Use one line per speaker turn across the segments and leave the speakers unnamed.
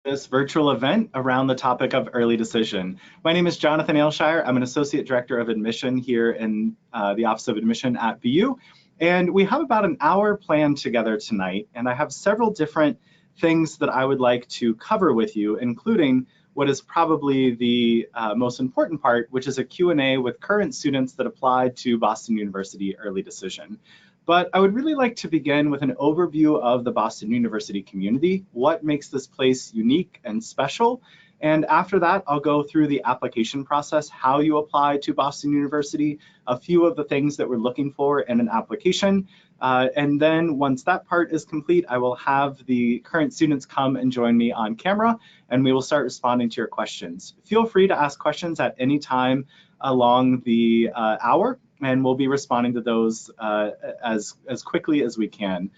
This virtual event around the topic of early decision. My name is Jonathan Ailshire. I'm an Associate Director of Admission here in the Office of Admission at BU. And we have about an hour planned together tonight. And I have several different things that I would like to cover with you, including what is probably the most important part, which is a Q&A with current students that applied to Boston University Early Decision. But I would really like to begin with an overview of the Boston University community, what makes this place unique and special. And after that, I'll go through the application process, how you apply to Boston University, a few of the things that we're looking for in an application. And then once that part is complete, I will have the current students come and join me on camera, and we will start responding to your questions. Feel free to ask questions at any time along the hour, and we'll be responding to those as quickly as we can.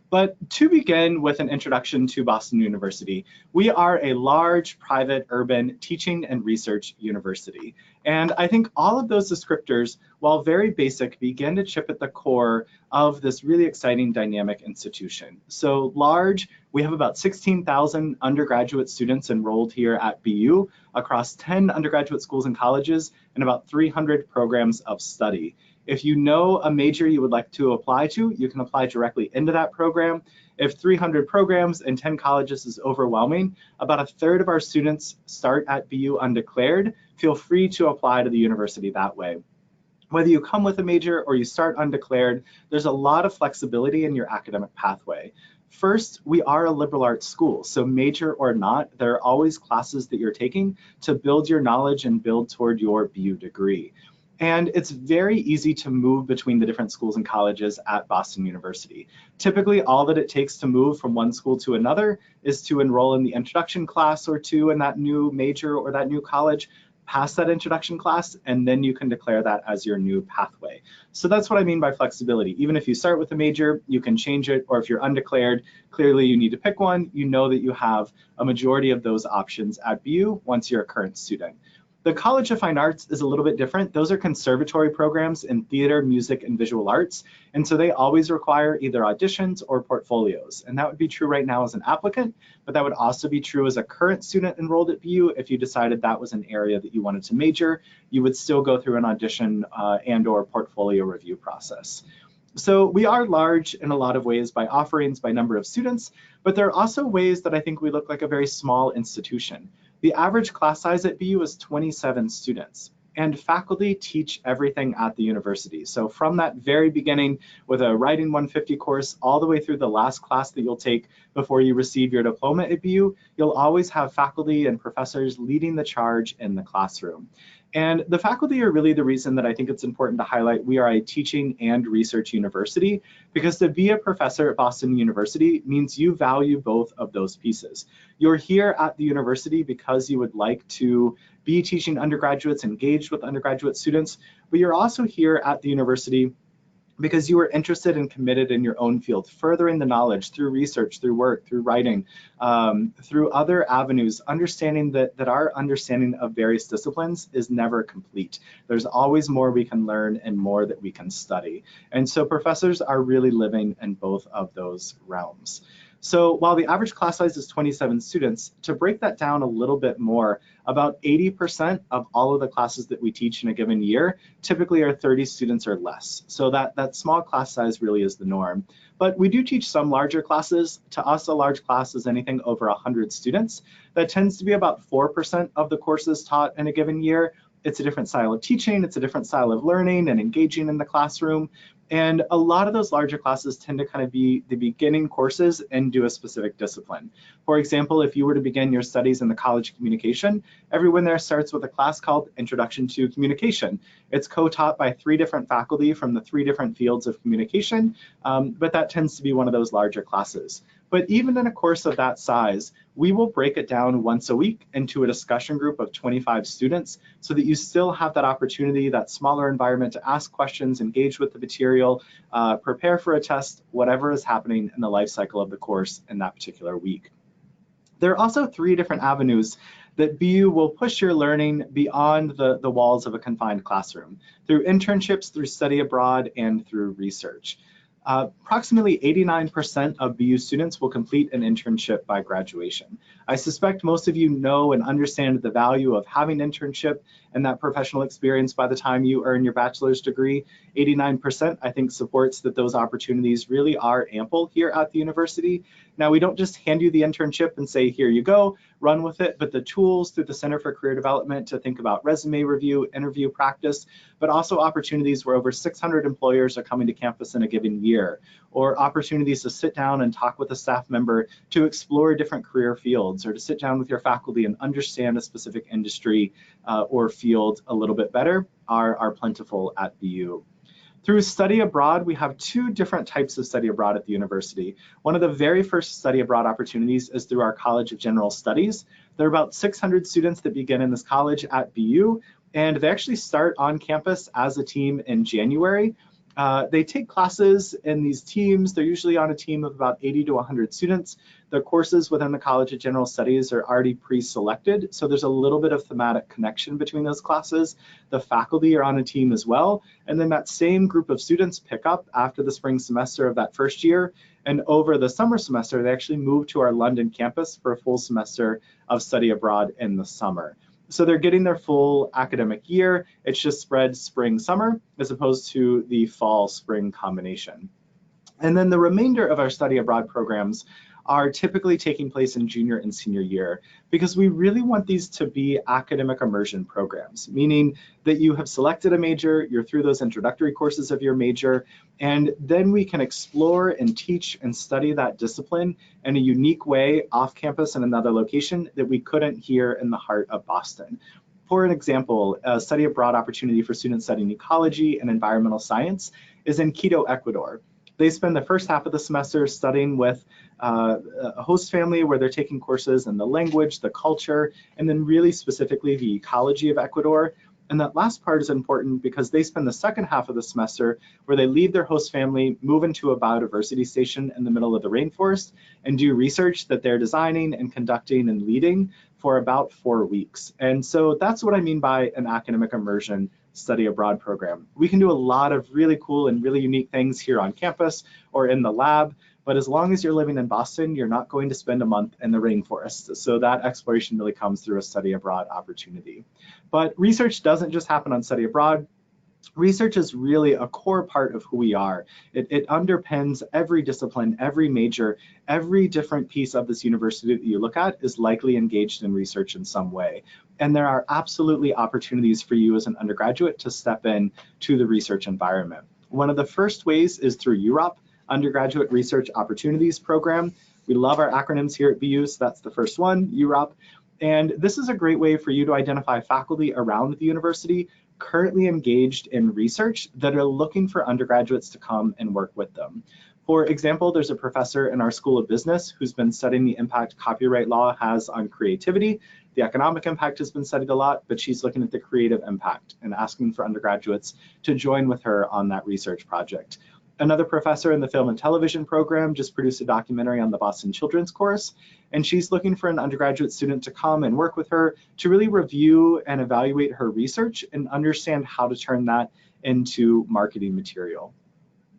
But to begin with an introduction to Boston University, we are a large, private, urban teaching and research university. And I think all of those descriptors, while very basic, begin to chip at the core of this really exciting dynamic institution. So large, we have about 16,000 undergraduate students enrolled here at BU across 10 undergraduate schools and colleges and about 300 programs of study. If you know a major you would like to apply to, you can apply directly into that program. If 300 programs and 10 colleges is overwhelming, about a third of our students start at BU undeclared. Feel free to apply to the university that way. Whether you come with a major or you start undeclared, there's a lot of flexibility in your academic pathway. First, we are a liberal arts school, so major or not, there are always classes that you're taking to build your knowledge and build toward your BU degree. And it's very easy to move between the different schools and colleges at Boston University. Typically, all that it takes to move from one school to another is to enroll in the introduction class or two in that new major or that new college, pass that introduction class, and then you can declare that as your new pathway. So that's what I mean by flexibility. Even if you start with a major, you can change it, or if you're undeclared, clearly you need to pick one. You know that you have a majority of those options at BU once you're a current student. The College of Fine Arts is a little bit different. Those are conservatory programs in theater, music, and visual arts. And so they always require either auditions or portfolios. And that would be true right now as an applicant, but that would also be true as a current student enrolled at BU. If you decided that was an area that you wanted to major, you would still go through an audition and or portfolio review process. So we are large in a lot of ways by offerings, by number of students, but there are also ways that I think we look like a very small institution. The average class size at BU is 27 students, and faculty teach everything at the university. So from that very beginning with a Writing 150 course all the way through the last class that you'll take before you receive your diploma at BU, you'll always have faculty and professors leading the charge in the classroom. And the faculty are really the reason that I think it's important to highlight we are a teaching and research university, because to be a professor at Boston University means you value both of those pieces. You're here at the university because you would like to be teaching undergraduates, engaged with undergraduate students, but you're also here at the university because you are interested and committed in your own field, furthering the knowledge through research, through work, through writing, through other avenues, understanding that our understanding of various disciplines is never complete. There's always more we can learn and more that we can study. And so professors are really living in both of those realms. So while the average class size is 27 students, to break that down a little bit more, about 80% of all of the classes that we teach in a given year typically are 30 students or less. So that small class size really is the norm. But we do teach some larger classes. To us, a large class is anything over 100 students. That tends to be about 4% of the courses taught in a given year. It's a different style of teaching, it's a different style of learning and engaging in the classroom. And a lot of those larger classes tend to kind of be the beginning courses and do a specific discipline. For example, if you were to begin your studies in the College of Communication, everyone there starts with a class called Introduction to Communication. It's co-taught by 3 different faculty from the 3 different fields of communication, but that tends to be one of those larger classes. But even in a course of that size, we will break it down once a week into a discussion group of 25 students so that you still have that opportunity, that smaller environment to ask questions, engage with the material, prepare for a test, whatever is happening in the life cycle of the course in that particular week. There are also 3 different avenues that BU will push your learning beyond the walls of a confined classroom, through internships, through study abroad, and through research. approximately 89% of BU students will complete an internship by graduation. I suspect most of you know and understand the value of having an internship and that professional experience by the time you earn your bachelor's degree. 89% I think supports that those opportunities really are ample here at the university. Now, we don't just hand you the internship and say, here you go, run with it, but the tools through the Center for Career Development to think about resume review, interview practice, but also opportunities where over 600 employers are coming to campus in a given year, or opportunities to sit down and talk with a staff member to explore different career fields, or to sit down with your faculty and understand a specific industry or field a little bit better are plentiful at BU. Through study abroad, we have two different types of study abroad at the university. One of the very first study abroad opportunities is through our College of General Studies. There are about 600 students that begin in this college at BU, and they actually start on campus as a team in January. They take classes in these teams. They're usually on a team of about 80 to 100 students. The courses within the College of General Studies are already pre-selected, so there's a little bit of thematic connection between those classes. The faculty are on a team as well, and then that same group of students pick up after the spring semester of that first year, and over the summer semester, they actually move to our London campus for a full semester of study abroad in the summer. So they're getting their full academic year. It's just spread spring, summer, as opposed to the fall, spring combination. And then the remainder of our study abroad programs are typically taking place in junior and senior year, because we really want these to be academic immersion programs, meaning that you have selected a major, you're through those introductory courses of your major, and then we can explore and teach and study that discipline in a unique way off campus in another location that we couldn't here in the heart of Boston. For an example, a study abroad opportunity for students studying ecology and environmental science is in Quito, Ecuador. They spend the first half of the semester studying with a host family where they're taking courses in the language, the culture, and then really specifically the ecology of Ecuador. And that last part is important because they spend the second half of the semester where they leave their host family, move into a biodiversity station in the middle of the rainforest, and do research that they're designing and conducting and leading for about 4 weeks. And so that's what I mean by an academic immersion study abroad program. We can do a lot of really cool and really unique things here on campus or in the lab, but as long as you're living in Boston, you're not going to spend a month in the rainforest. So that exploration really comes through a study abroad opportunity. But research doesn't just happen on study abroad. Research is really a core part of who we are. It underpins every discipline, every major, every different piece of this university that you look at is likely engaged in research in some way. And there are absolutely opportunities for you as an undergraduate to step in to the research environment. One of the first ways is through UROP, Undergraduate Research Opportunities Program. We love our acronyms here at BU, so that's the first one, UROP. And this is a great way for you to identify faculty around the university currently engaged in research that are looking for undergraduates to come and work with them. For example, there's a professor in our School of Business who's been studying the impact copyright law has on creativity. The economic impact has been studied a lot, but she's looking at the creative impact and asking for undergraduates to join with her on that research project. Another professor in the film and television program just produced a documentary on the Boston Children's Course, and she's looking for an undergraduate student to come and work with her to really review and evaluate her research and understand how to turn that into marketing material.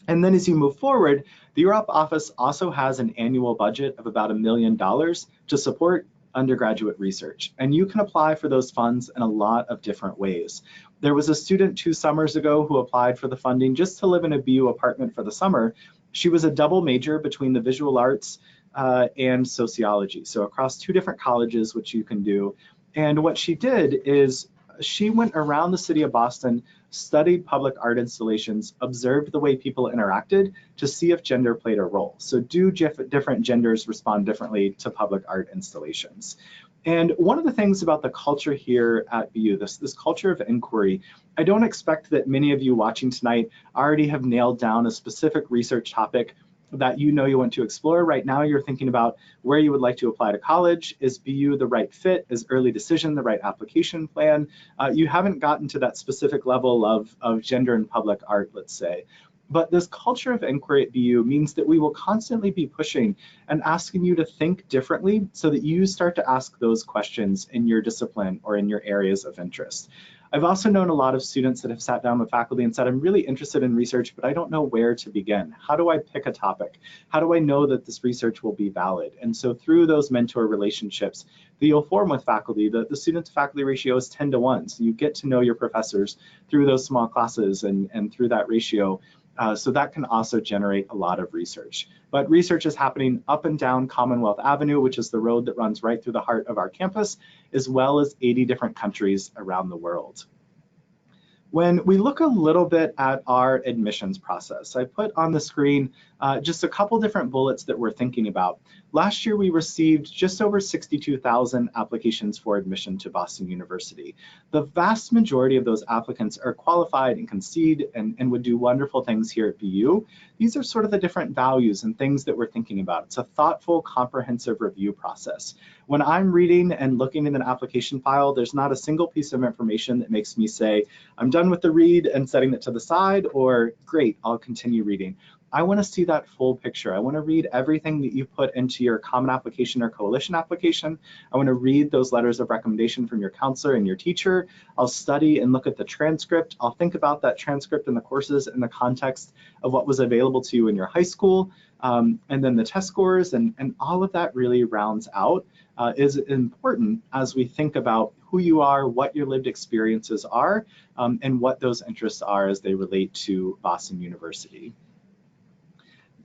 And then as you move forward, the UROP office also has an annual budget of about $1 million to support undergraduate research, and you can apply for those funds in a lot of different ways. There was a student 2 summers ago who applied for the funding just to live in a BU apartment for the summer. She was a double major between the visual arts and sociology, so across 2 different colleges, which you can do. And what she did is she went around the city of Boston, studied public art installations, observed the way people interacted to see if gender played a role. So do different genders respond differently to public art installations? And one of the things about the culture here at BU, this culture of inquiry, I don't expect that many of you watching tonight already have nailed down a specific research topic that you know you want to explore. Right now you're thinking about where you would like to apply to college. Is BU the right fit? Is early decision the right application plan? You haven't gotten to that specific level of gender and public art, let's say. But this culture of inquiry at BU means that we will constantly be pushing and asking you to think differently so that you start to ask those questions in your discipline or in your areas of interest. I've also known a lot of students that have sat down with faculty and said, I'm really interested in research, but I don't know where to begin. How do I pick a topic? How do I know that this research will be valid? And so through those mentor relationships that you'll form with faculty, the student-to-faculty ratio is 10 to 1. So you get to know your professors through those small classes and through that ratio. So that can also generate a lot of research. But research is happening up and down Commonwealth Avenue, which is the road that runs right through the heart of our campus, as well as 80 different countries around the world. When we look a little bit at our admissions process, I put on the screen just a couple different bullets that we're thinking about. Last year, we received just over 62,000 applications for admission to Boston University. The vast majority of those applicants are qualified and concede and would do wonderful things here at BU. These are sort of the different values and things that we're thinking about. It's a thoughtful, comprehensive review process. When I'm reading and looking in an application file, there's not a single piece of information that makes me say, I'm done with the read and setting it to the side, or great, I'll continue reading. I want to see that full picture. I want to read everything that you put into your common application or coalition application. I want to read those letters of recommendation from your counselor and your teacher. I'll study and look at the transcript. I'll think about that transcript and the courses in the context of what was available to you in your high school, and then the test scores, and all of that really rounds out is important as we think about who you are, what your lived experiences are, and what those interests are as they relate to Boston University.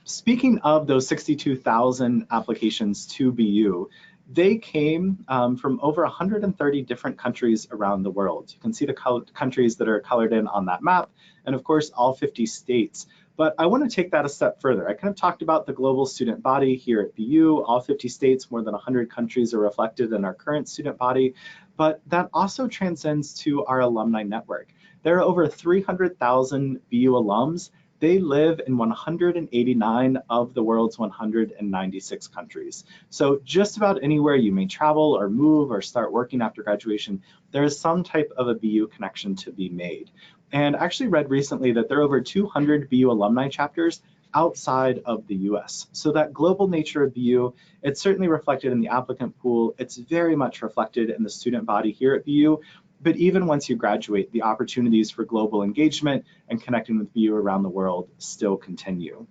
Speaking of those 62,000 applications to BU, they came from over 130 different countries around the world. You can see the countries that are colored in on that map, and of course, all 50 states. But I want to take that a step further. I kind of talked about the global student body here at BU. All 50 states, more than 100 countries are reflected in our current student body, but that also transcends to our alumni network. There are over 300,000 BU alums. They live in 189 of the world's 196 countries. So just about anywhere you may travel or move or start working after graduation, there is some type of a BU connection to be made. And I actually read recently that there are over 200 BU alumni chapters outside of the US. So that global nature of BU, it's certainly reflected in the applicant pool. It's very much reflected in the student body here at BU. But even once you graduate, the opportunities for global engagement and connecting with BU around the world still continue.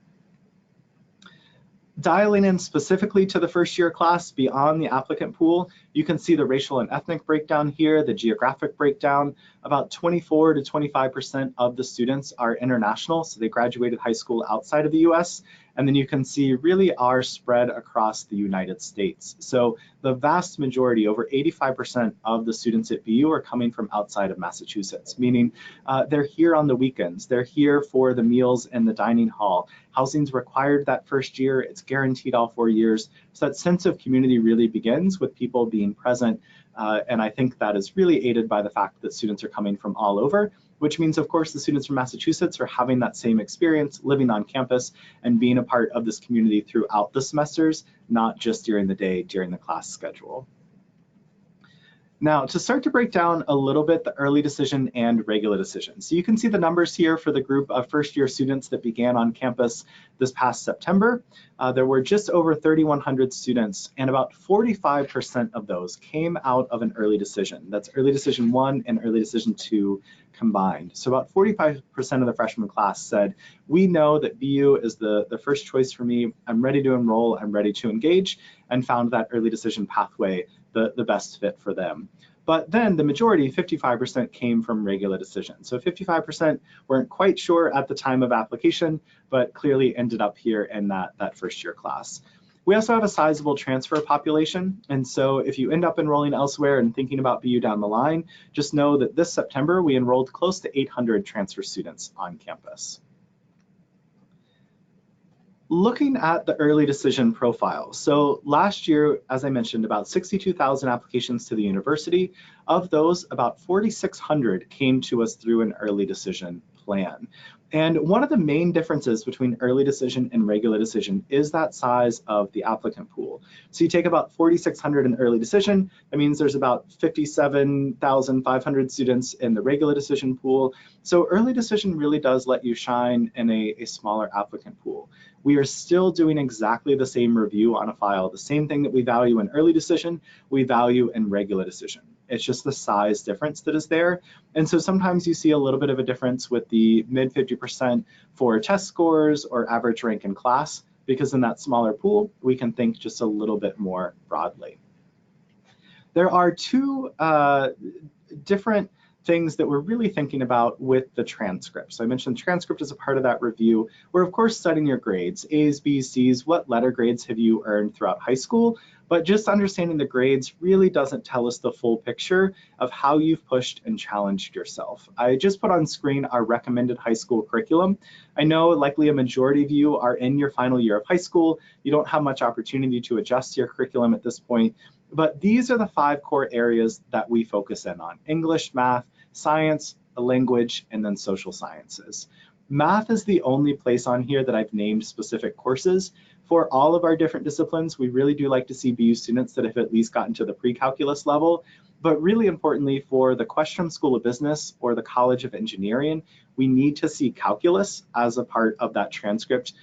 Dialing in specifically to the first year class beyond the applicant pool, you can see the racial and ethnic breakdown here, the geographic breakdown. About 24 to 25% of the students are international, so they graduated high school outside of the US. And then you can see really are spread across the United States. So the vast majority, over 85% of the students at BU are coming from outside of Massachusetts, meaning they're here on the weekends. They're here for the meals in the dining hall. Housing's required that first year. It's guaranteed all 4 years. So that sense of community really begins with people being present. And I think that is really aided by the fact that students are coming from all over, which means, of course, the students from Massachusetts are having that same experience, living on campus and being a part of this community throughout the semesters, not just during the day, during the class schedule. Now, to start to break down a little bit the early decision and regular decision. So you can see the numbers here for the group of first year students that began on campus this past September. There were just over 3,100 students, and about 45% of those came out of an early decision. That's early decision 1 and early decision 2 combined. So about 45% of the freshman class said, we know that BU is the first choice for me. I'm ready to enroll, I'm ready to engage, and found that early decision pathway the best fit for them. But then the majority, 55%, came from regular decision. So 55% weren't quite sure at the time of application, but clearly ended up here in that first year class. We also have a sizable transfer population. And so if you end up enrolling elsewhere and thinking about BU down the line, just know that this September, we enrolled close to 800 transfer students on campus. Looking at the early decision profile. So last year, as I mentioned, about 62,000 applications to the university. Of those, about 4,600 came to us through an early decision plan. And one of the main differences between early decision and regular decision is that size of the applicant pool. So you take about 4,600 in early decision, that means there's about 57,500 students in the regular decision pool. So early decision really does let you shine in a smaller applicant pool. We are still doing exactly the same review on a file. The same thing that we value in early decision, we value in regular decision. It's just the size difference that is there. And so sometimes you see a little bit of a difference with the mid 50% for test scores or average rank in class, because in that smaller pool, we can think just a little bit more broadly. There are two different things that we're really thinking about with the transcript. So I mentioned transcript is a part of that review. We're of course studying your grades, A's, B's, C's, what letter grades have you earned throughout high school, but just understanding the grades really doesn't tell us the full picture of how you've pushed and challenged yourself. I just put on screen our recommended high school curriculum. I know likely a majority of you are in your final year of high school. You don't have much opportunity to adjust your curriculum at this point, but these are the 5 core areas that we focus in on: English, math, science, a language, and then social sciences. Math is the only place on here that I've named specific courses. For all of our different disciplines, we really do like to see BU students that have at least gotten to the pre-calculus level. But really importantly, for the Questrom School of Business or the College of Engineering, we need to see calculus as a part of that transcript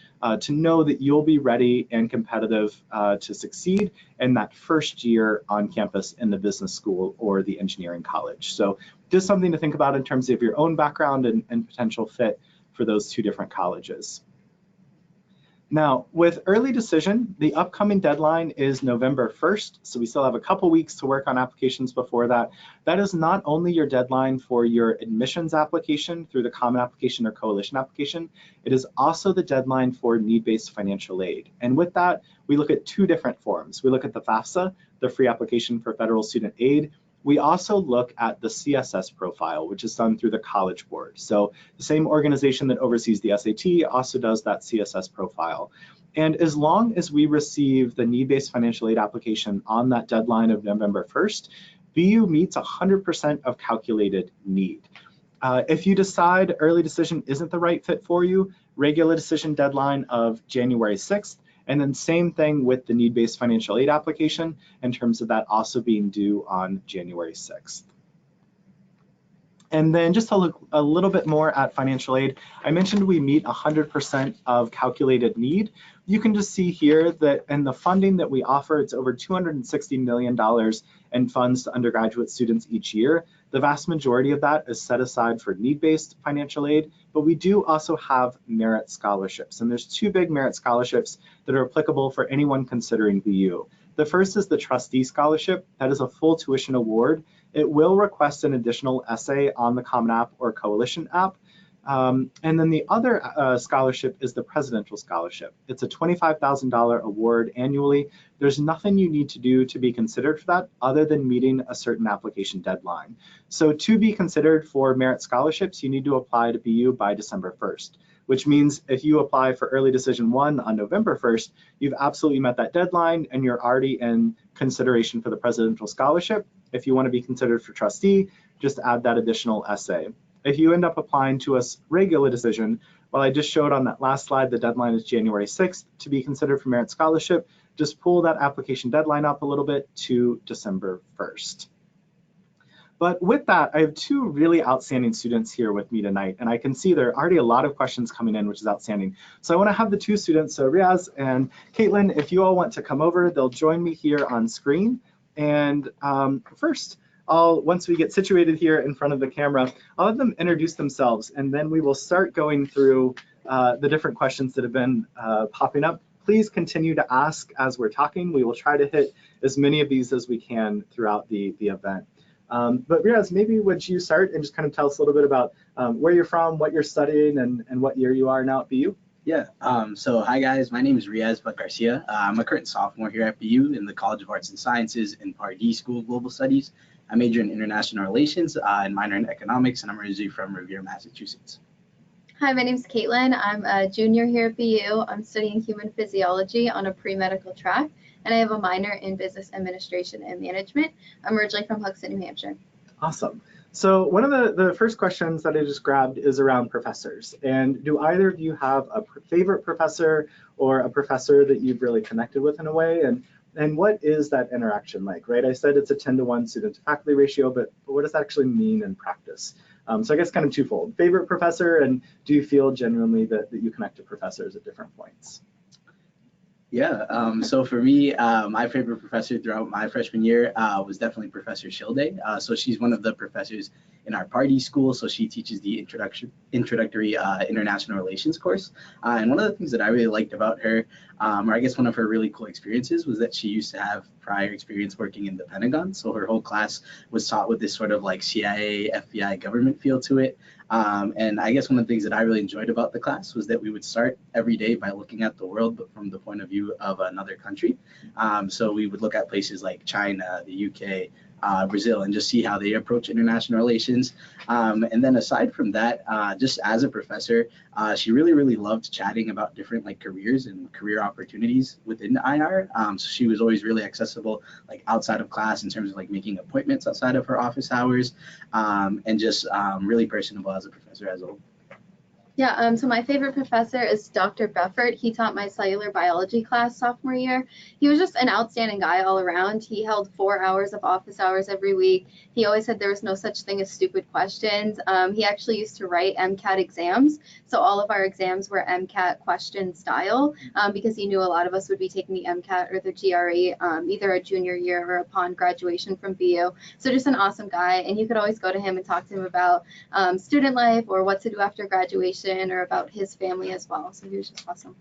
to know that you'll be ready and competitive to succeed in that first year on campus in the business school or the engineering college. So just something to think about in terms of your own background and potential fit for those 2 different colleges. Now, with early decision, the upcoming deadline is November 1st, so we still have a couple weeks to work on applications before that. That is not only your deadline for your admissions application through the Common Application or Coalition application, it is also the deadline for need-based financial aid. And with that, we look at 2 different forms. We look at the FAFSA, the Free Application for Federal Student Aid. We also look at the CSS profile, which is done through the College Board. So the same organization that oversees the SAT also does that CSS profile. And as long as we receive the need-based financial aid application on that deadline of November 1st, BU meets 100% of calculated need. If you decide early decision isn't the right fit for you, regular decision deadline of January 6th, and then same thing with the need-based financial aid application in terms of that also being due on January 6th. And then just to look a little bit more at financial aid, I mentioned we meet 100% of calculated need. You can just see here that in the funding that we offer, it's over $260 million in funds to undergraduate students each year. The vast majority of that is set aside for need-based financial aid, but we do also have merit scholarships. And there's 2 big merit scholarships that are applicable for anyone considering BU. The first is the trustee scholarship. That is a full tuition award. It will request an additional essay on the Common App or Coalition app. And then the other scholarship is the Presidential Scholarship. It's a $25,000 award annually. There's nothing you need to do to be considered for that other than meeting a certain application deadline. So to be considered for merit scholarships, you need to apply to BU by December 1st, which means if you apply for early decision 1 on November 1st, you've absolutely met that deadline and you're already in consideration for the Presidential Scholarship. If you want to be considered for trustee, just add that additional essay. If you end up applying to us regular decision, while I just showed on that last slide, the deadline is January 6th to be considered for merit scholarship, just pull that application deadline up a little bit to December 1st. But with that, I have 2 really outstanding students here with me tonight, and I can see there are already a lot of questions coming in, which is outstanding. So I want to have the 2 students, so Riaz and Caitlin, if you all want to come over, they'll join me here on screen. And first, once we get situated here in front of the camera, I'll have them introduce themselves, and then we will start going through the different questions that have been popping up. Please continue to ask as we're talking. We will try to hit as many of these as we can throughout the event. But Riaz, maybe would you start and just kind of tell us a little bit about where you're from, what you're studying, and what year you are now at BU?
Yeah, so hi guys, my name is Riaz Garcia. I'm a current sophomore here at BU in the College of Arts and Sciences in Part D School of Global Studies. I major in International Relations and minor in Economics, and I'm originally from Revere, Massachusetts.
Hi, my name is Caitlin. I'm a junior here at BU. I'm studying human physiology on a pre-medical track, and I have a minor in Business Administration and Management. I'm originally from Hudson, New Hampshire.
Awesome. So one of the first questions that I just grabbed is around professors. And do either of you have a favorite professor or a professor that you've really connected with in a way? And what is that interaction like, right? I said it's a 10-to-1 student to faculty ratio, but what does that actually mean in practice? So I guess kind of twofold. Favorite professor, and do you feel genuinely that you connect to professors at different points?
Yeah, so for me, my favorite professor throughout my freshman year was definitely Professor Shilde. So she's one of the professors in our party school. So she teaches the introductory international relations course. And one of the things that I really liked about her, or I guess one of her really cool experiences, was that she used to have prior experience working in the Pentagon. So her whole class was taught with this sort of like CIA, FBI government feel to it. And I guess one of the things that I really enjoyed about the class was that we would start every day by looking at the world, but from the point of view of another country. So we would look at places like China, the UK, Brazil, and just see how they approach international relations. And then aside from that, just as a professor, she really, really loved chatting about different like careers and career opportunities within IR. So she was always really accessible, like outside of class in terms of like making appointments outside of her office hours, and just really personable as a professor as a whole.
Yeah, so my favorite professor is Dr. Beffert. He taught my cellular biology class sophomore year. He was just an outstanding guy all around. He held 4 hours of office hours every week. He always said there was no such thing as stupid questions. He actually used to write MCAT exams. So all of our exams were MCAT question style because he knew a lot of us would be taking the MCAT or the GRE either a junior year or upon graduation from BU. So just an awesome guy. And you could always go to him and talk to him about student life or what to do after graduation or about his family as well. So he was just awesome.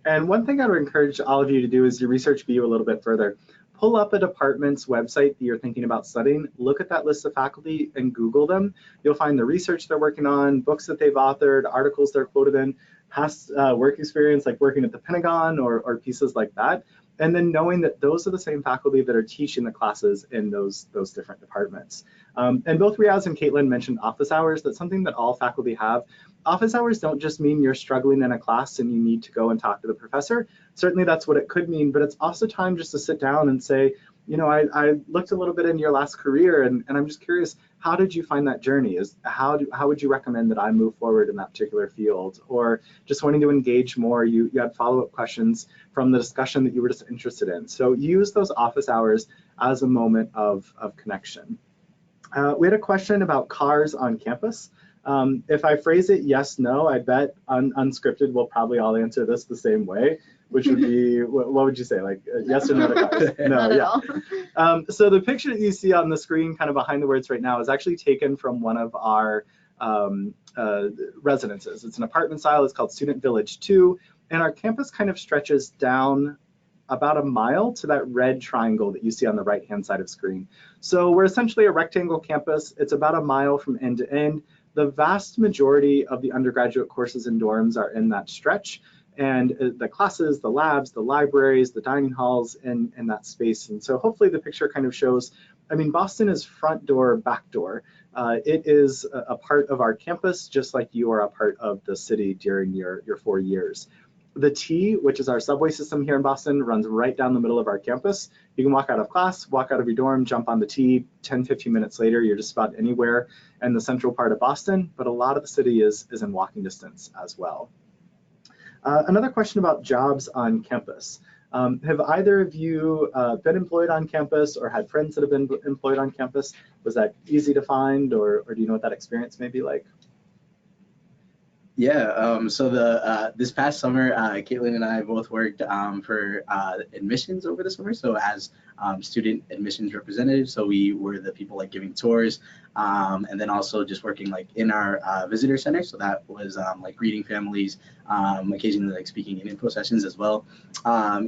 And one thing I would encourage all of you to do is you research BU a little bit further. Pull up a department's website that you're thinking about studying, look at that list of faculty and Google them. You'll find the research they're working on, books that they've authored, articles they're quoted in, past work experience like working at the Pentagon or pieces like that. And then knowing that those are the same faculty that are teaching the classes in those different departments. And both Riaz and Caitlin mentioned office hours. That's something that all faculty have. Office hours don't just mean you're struggling in a class and you need to go and talk to the professor. Certainly that's what it could mean, but it's also time just to sit down and say, you know, I looked a little bit in your last career and I'm just curious, how did you find that journey? How would you recommend that I move forward in that particular field? Or just wanting to engage more, you had follow-up questions from the discussion that you were just interested in. So use those office hours as a moment of connection. We had a question about cars on campus. If I phrase it yes, no, I bet unscripted will probably all answer this the same way, which would be, what would you say, like yes or no to cars? No,
Not at all.
So the picture that you see on the screen kind of behind the words right now is actually taken from one of our residences. It's an apartment style, it's called Student Village 2, and our campus kind of stretches down about a mile to that red triangle that you see on the right-hand side of screen. So we're essentially a rectangle campus. It's about a mile from end to end. The vast majority of the undergraduate courses and dorms are in that stretch, and the classes, the labs, the libraries, the dining halls in that space. And so hopefully the picture kind of shows, I mean, Boston is front door, back door. It is a part of our campus, just like you are a part of the city during your 4 years. The T, which is our subway system here in Boston, runs right down the middle of our campus. You can walk out of class, walk out of your dorm, jump on the T, 10, 15 minutes later, you're just about anywhere in the central part of Boston, but a lot of the city is in walking distance as well. Another question about jobs on campus. Have either of you been employed on campus or had friends that have been employed on campus? Was that easy to find, or do you know what that experience may be like?
Yeah, so this past summer, Caitlin and I both worked for admissions over the summer. So as student admissions representatives, so we were the people like giving tours, and then also just working like in our visitor center. So that was like greeting families, occasionally like speaking in info sessions as well.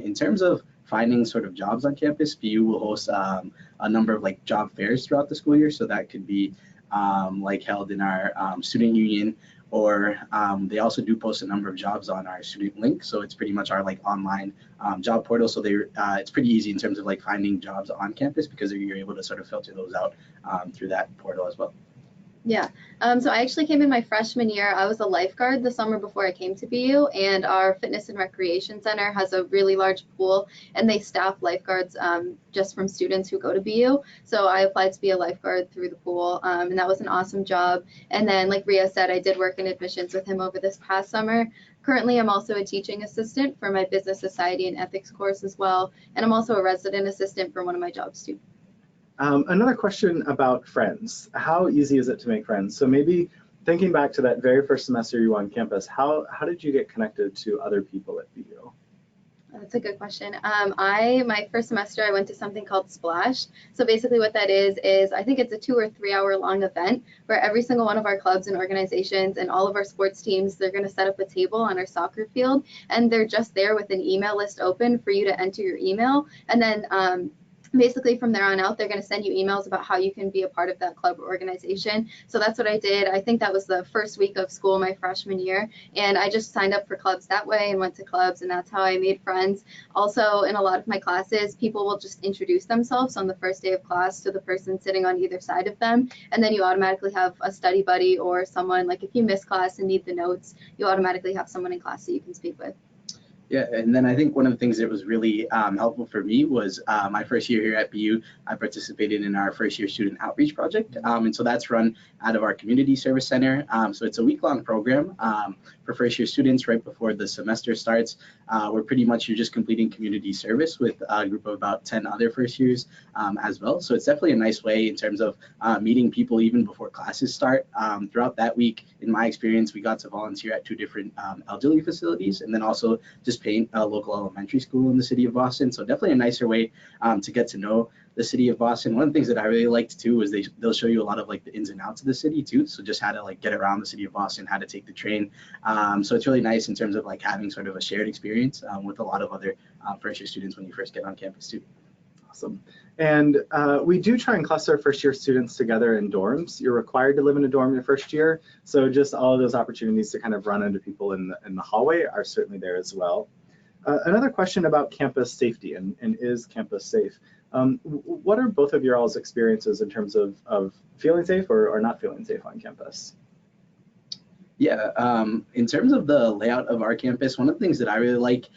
In terms of finding sort of jobs on campus, BU will host a number of like job fairs throughout the school year. So that could be like held in our student union, or they also do post a number of jobs on our student link. So it's pretty much our like online job portal. So it's pretty easy in terms of like finding jobs on campus because you're able to sort of filter those out through that portal as well.
Yeah, so I actually came in my freshman year. I was a lifeguard the summer before I came to BU, and our fitness and recreation center has a really large pool, and they staff lifeguards just from students who go to BU. So I applied to be a lifeguard through the pool, and that was an awesome job. And then, like Ria said, I did work in admissions with him over this past summer. Currently, I'm also a teaching assistant for my business society and ethics course as well, and I'm also a resident assistant for one of my jobs too.
Another question about friends. How easy is it to make friends? So maybe thinking back to that very first semester you were on campus, how did you get connected to other people at BU?
That's a good question. My first semester, I went to something called Splash. So basically what that is I think it's a 2 or 3 hour long event where every single one of our clubs and organizations and all of our sports teams, they're going to set up a table on our soccer field, and they're just there with an email list open for you to enter your email. And then basically from there on out, they're going to send you emails about how you can be a part of that club or organization. So that's what I did. I think that was the first week of school my freshman year, and I just signed up for clubs that way and went to clubs, and that's how I made friends. Also, in a lot of my classes, people will just introduce themselves on the first day of class to the person sitting on either side of them, and then you automatically have a study buddy or someone, like if you miss class and need the notes, you automatically have someone in class that you can speak with.
Yeah, and then I think one of the things that was really helpful for me was my first year here at BU, I participated in our first year student outreach project. And so that's run out of our community service center. So it's a week-long program for first year students right before the semester starts. Where pretty much you're just completing community service with a group of about 10 other first years as well. So it's definitely a nice way in terms of meeting people even before classes start. Throughout that week, in my experience, we got to volunteer at 2 different elderly facilities, and then also just paint a local elementary school in the city of Boston. So definitely a nicer way to get to know the city of Boston. One of the things that I really liked too is they'll show you a lot of like the ins and outs of the city too. So just how to like get around the city of Boston, how to take the train. So it's really nice in terms of like having sort of a shared experience with a lot of other first year students when you first get on campus too.
Awesome. And we do try and cluster first year students together in dorms. You're required to live in a dorm your first year. So just all of those opportunities to kind of run into people in the hallway are certainly there as well. Another question about campus safety and is campus safe? What are both of your all's experiences in terms of feeling safe or not feeling safe on campus?
Yeah, in terms of the layout of our campus, one of the things that I really like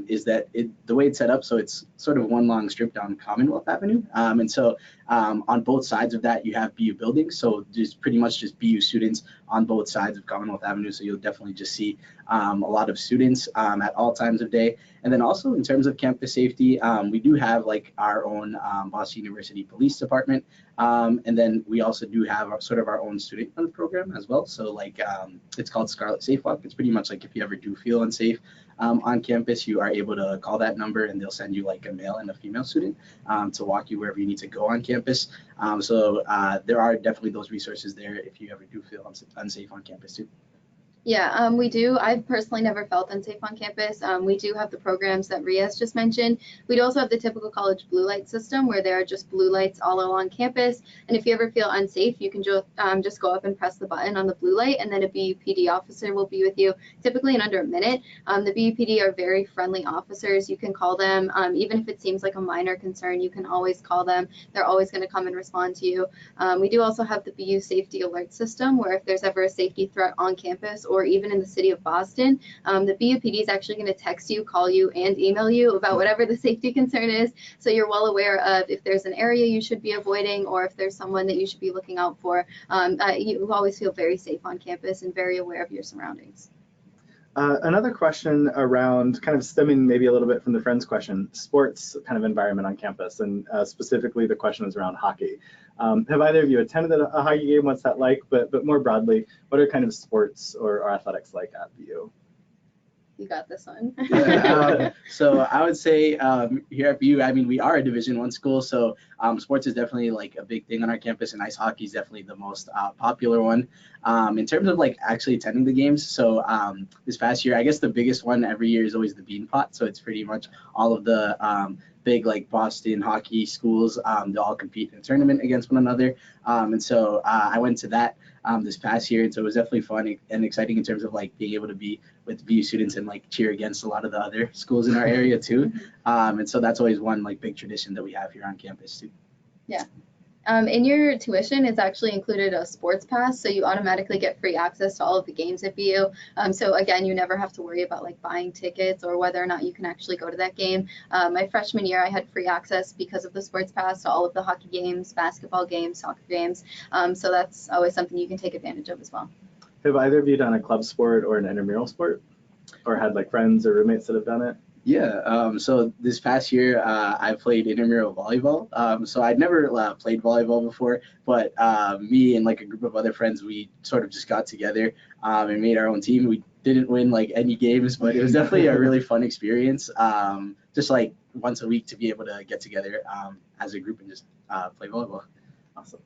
is that the way it's set up, so it's sort of one long strip down Commonwealth Avenue. And so on both sides of that, you have BU buildings. So there's pretty much just BU students on both sides of Commonwealth Avenue. So you'll definitely just see a lot of students at all times of day. And then also in terms of campus safety, we do have like our own Boston University Police Department. And then we also do have sort of our own student run program as well. So like it's called Scarlet Safe Walk. It's pretty much like if you ever do feel unsafe on campus, you are able to call that number and they'll send you like a male and a female student to walk you wherever you need to go on campus. So there are definitely those resources there if you ever do feel unsafe on campus too.
Yeah, we do. I've personally never felt unsafe on campus. We do have the programs that Riaz just mentioned. We do also have the typical college blue light system where there are just blue lights all along campus. And if you ever feel unsafe, you can just go up and press the button on the blue light, and then a BUPD officer will be with you, typically in under a minute. The BUPD are very friendly officers. You can call them, even if it seems like a minor concern, you can always call them. They're always going to come and respond to you. We do also have the BU safety alert system where if there's ever a safety threat on campus or even in the city of Boston, the BUPD is actually going to text you, call you, and email you about whatever the safety concern is. So you're well aware of if there's an area you should be avoiding or if there's someone that you should be looking out for. You always feel very safe on campus and very aware of your surroundings.
Another question around kind of stemming maybe a little bit from the friends question, sports kind of environment on campus, and specifically the question is around hockey. Have either of you attended a hockey game? What's that like? But more broadly, what are kind of sports or athletics like at BU?
You got this one.
Yeah, so I would say here at BU, I mean, we are a Division I school, so sports is definitely like a big thing on our campus, and ice hockey is definitely the most popular one. In terms of like actually attending the games, so this past year, I guess the biggest one every year is always the Bean Pot. So it's pretty much all of the big like Boston hockey schools. They all compete in a tournament against one another, and so I went to that this past year, and so it was definitely fun and exciting in terms of like being able to be with BU students and like cheer against a lot of the other schools in our area too. And so that's always one like big tradition that we have here on campus too.
Yeah. In your tuition, it's actually included a sports pass, so you automatically get free access to all of the games at BU. So again, you never have to worry about like buying tickets or whether or not you can actually go to that game. My freshman year, I had free access because of the sports pass to all of the hockey games, basketball games, soccer games. So that's always something you can take advantage of as well.
Have either of you done a club sport or an intramural sport, or had like friends or roommates that have done it?
Yeah, so this past year I played intramural volleyball. So I'd never played volleyball before, but me and like a group of other friends, we sort of just got together and made our own team. We didn't win like any games, but it was definitely a really fun experience. Just like once a week to be able to get together as a group and just play volleyball.
Awesome.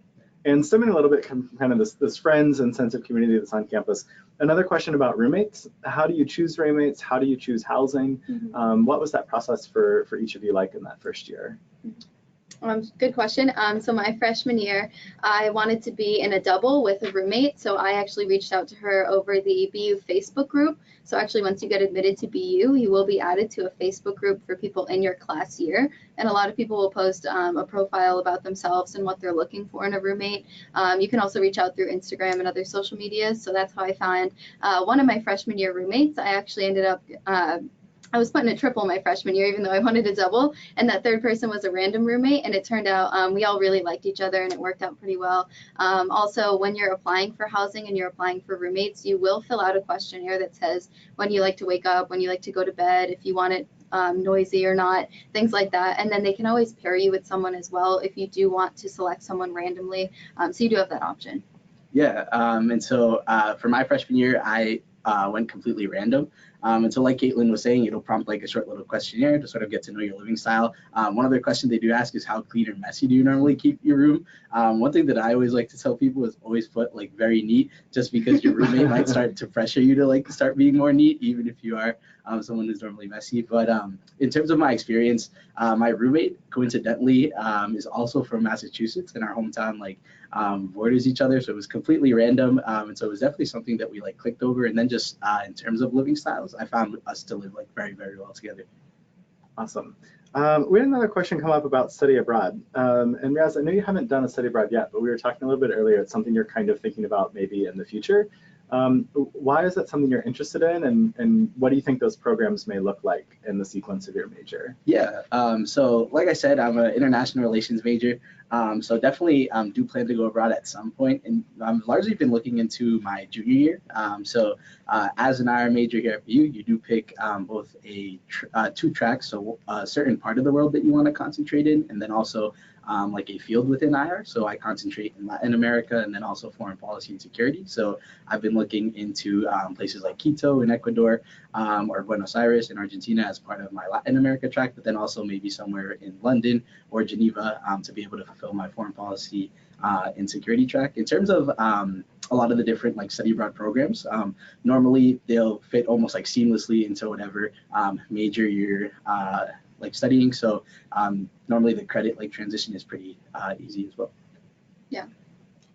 And stemming a little bit kind of this friends and sense of community that's on campus. Another question about roommates. How do you choose roommates? How do you choose housing? What was that process for each of you like in that first year?
Good question. So my freshman year, I wanted to be in a double with a roommate. So I actually reached out to her over the BU Facebook group. So actually, once you get admitted to BU, you will be added to a Facebook group for people in your class year. And a lot of people will post a profile about themselves and what they're looking for in a roommate. You can also reach out through Instagram and other social medias. So that's how I found one of my freshman year roommates. I actually ended up I was put in a triple my freshman year, even though I wanted a double, and that third person was a random roommate, and it turned out we all really liked each other, and it worked out pretty well. Also, when you're applying for housing and you're applying for roommates, you will fill out a questionnaire that says when you like to wake up, when you like to go to bed, if you want it noisy or not, things like that, and then they can always pair you with someone as well if you do want to select someone randomly, so you do have that option.
Yeah, and so for my freshman year, I went completely random. And so like Caitlin was saying, it'll prompt like a short little questionnaire to sort of get to know your living style. One other question they do ask is how clean or messy do you normally keep your room? One thing that I always like to tell people is always put like very neat, just because your roommate might start to pressure you to like start being more neat, even if you are someone who's normally messy. But in terms of my experience, my roommate coincidentally is also from Massachusetts, and our hometown like borders each other, so it was completely random, and so it was definitely something that we like clicked over. And then just in terms of living styles, I found us to live like very, very well together.
Awesome. We had another question come up about study abroad. And Riaz, I know you haven't done a study abroad yet, but we were talking a little bit earlier. It's something you're kind of thinking about maybe in the future. Why is that something you're interested in, and what do you think those programs may look like in the sequence of your major?
Yeah, so like I said, I'm an international relations major, so definitely do plan to go abroad at some point, and I've largely been looking into my junior year. So as an IR major here at BU, you do pick both two tracks, so a certain part of the world that you want to concentrate in, and then also like a field within IR. So I concentrate in Latin America and then also foreign policy and security. So I've been looking into places like Quito in Ecuador or Buenos Aires in Argentina as part of my Latin America track, but then also maybe somewhere in London or Geneva to be able to fulfill my foreign policy and security track. In terms of a lot of the different like study abroad programs, normally they'll fit almost like seamlessly into whatever major you're like studying. So normally the credit like transition is pretty easy as well.
Yeah.